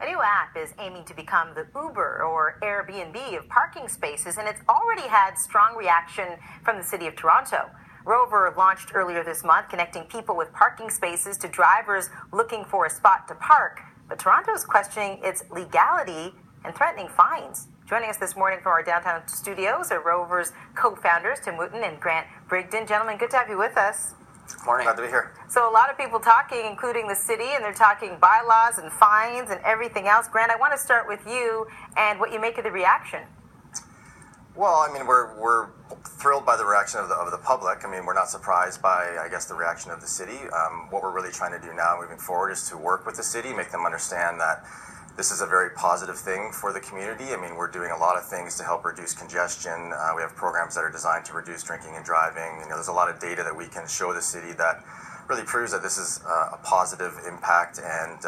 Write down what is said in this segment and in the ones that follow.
new app is aiming to become the Uber or Airbnb of parking spaces, and it's already had strong reaction from the City of Toronto. Rover launched earlier this month, connecting people with parking spaces to drivers looking for a spot to park. But Toronto is questioning its legality and threatening fines. Joining us this morning from our downtown studios are Rover's co-founders, Tim Wooten and Grant Brigden. Gentlemen, good to have you with us. Good morning. Glad to be here. So a lot of people talking, including the city, and they're talking bylaws and fines and everything else. Grant, I want to start with you and what you make of the reaction. Well, I mean, we're thrilled by the reaction of the public. I mean, we're not surprised by, I guess, the reaction of the city. What we're really trying to do now moving forward is to work with the city, make them understand that this is a very positive thing for the community. I mean, we're doing a lot of things to help reduce congestion. We have programs that are designed to reduce drinking and driving. You know, there's a lot of data that we can show the city that really proves that this is a positive impact. And,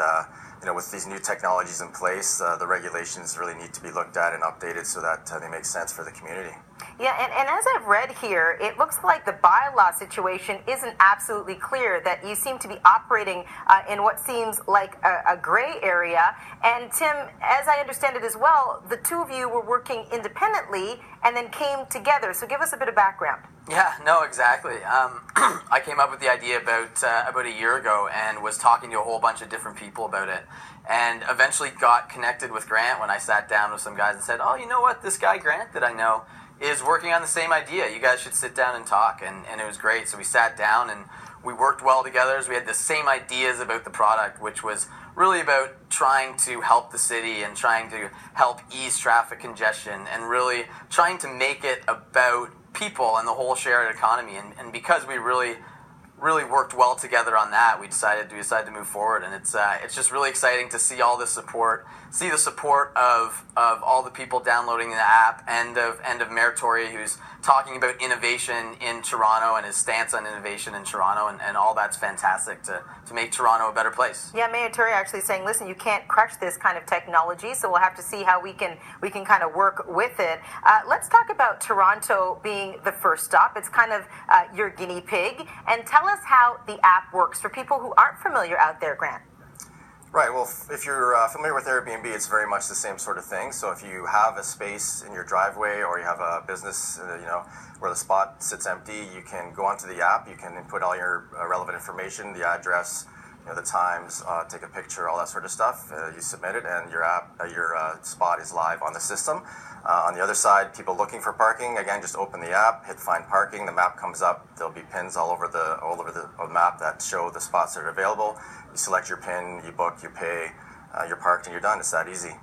you know, with these new technologies in place, the regulations really need to be looked at and updated so that they make sense for the community. Yeah, and as I've read here, it looks like the bylaw situation isn't absolutely clear, that you seem to be operating in what seems like a gray area. And Tim, as I understand it as well, the two of you were working independently and then came together. So give us a bit of background. Yeah, no, exactly. I came up with the idea about a year ago and was talking to a whole bunch of different people about it, and eventually got connected with Grant when I sat down with some guys and said, oh, you know what, this guy Grant that I know is working on the same idea. You guys should sit down and talk, and it was great. So we sat down and we worked well together. So we had the same ideas about the product, which was really about trying to help the city and trying to help ease traffic congestion and really trying to make it about people and the whole shared economy. And because we really worked well together on that, we decided to move forward. And it's just really exciting to see all this support, see the support of all the people downloading the app, and of Mayor Tory, who's talking about innovation in Toronto and his stance on innovation in Toronto, and all that's fantastic to make Toronto a better place. Yeah, Mayor Tory actually saying, listen, you can't crush this kind of technology, so we'll have to see how we can kind of work with it. Let's talk about Toronto being the first stop. It's kind of your guinea pig. And tell us how the app works for people who aren't familiar out there, Grant. Right, well, if you're familiar with Airbnb, it's very much the same sort of thing. So if you have a space in your driveway or you have a business, you know, where the spot sits empty, you can go onto the app, you can input all your relevant information, the address, you know, the times, take a picture, all that sort of stuff. You submit it, and your spot is live on the system. On the other side, people looking for parking, again, just open the app, hit find parking, the map comes up. There'll be pins all over the map that show the spots that are available. You select your pin, you book, you pay, you're parked, and you're done. It's that easy.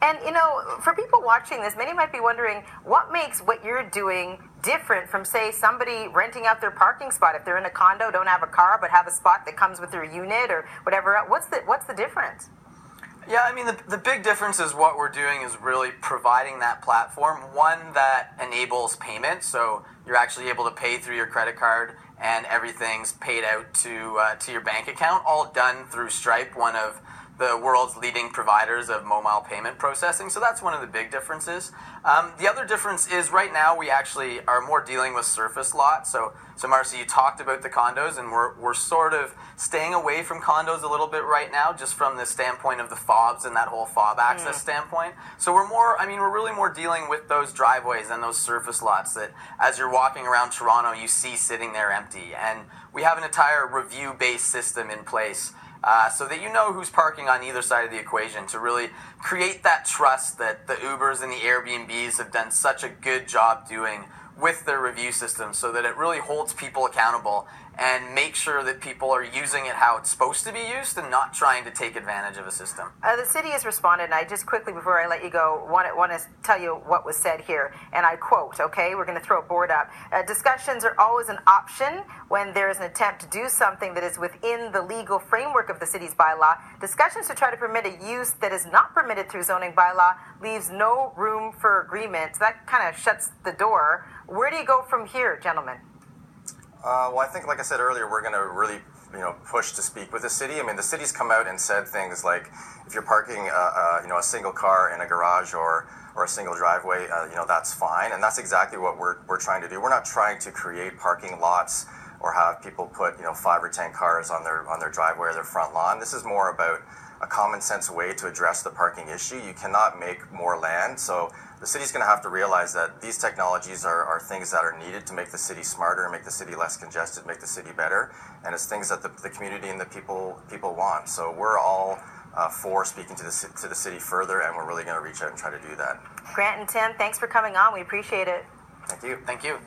And, you know, for people watching this, many might be wondering what makes what you're doing different from, say, somebody renting out their parking spot. If they're in a condo, don't have a car, but have a spot that comes with their unit or whatever. What's the difference? Yeah, I mean, the big difference is what we're doing is really providing that platform, one that enables payment, so you're actually able to pay through your credit card and everything's paid out to your bank account, all done through Stripe, one of the world's leading providers of mobile payment processing. So that's one of the big differences. The other difference is right now we actually are more dealing with surface lots. So Marcy, you talked about the condos, and we're sort of staying away from condos a little bit right now, just from the standpoint of the fobs and that whole fob access standpoint. So we're really more dealing with those driveways and those surface lots that as you're walking around Toronto, you see sitting there empty. And we have an entire review-based system in place so that you know who's parking on either side of the equation, to really create that trust that the Ubers and the Airbnbs have done such a good job doing with their review system, so that it really holds people accountable and make sure that people are using it how it's supposed to be used and not trying to take advantage of a system. The city has responded, and I just quickly, before I let you go, want to tell you what was said here, and I quote, okay, we're going to throw a board up. Discussions are always an option when there is an attempt to do something that is within the legal framework of the city's bylaw. Discussions to try to permit a use that is not permitted through zoning bylaw leaves no room for agreement. So that kind of shuts the door. Where do you go from here, gentlemen? Well, I think, like I said earlier, we're going to really, push to speak with the city. I mean, the city's come out and said things like, if you're parking, a single car in a garage or a single driveway, that's fine. And that's exactly what we're trying to do. We're not trying to create parking lots or have people put, 5 or 10 cars on their driveway or their front lawn. This is more about a common sense way to address the parking issue. You cannot make more land. So the city's going to have to realize that these technologies are things that are needed to make the city smarter, make the city less congested, make the city better. And it's things that the community and the people want. So we're all for speaking to the city further, and we're really going to reach out and try to do that. Grant and Tim, thanks for coming on. We appreciate it. Thank you. Thank you.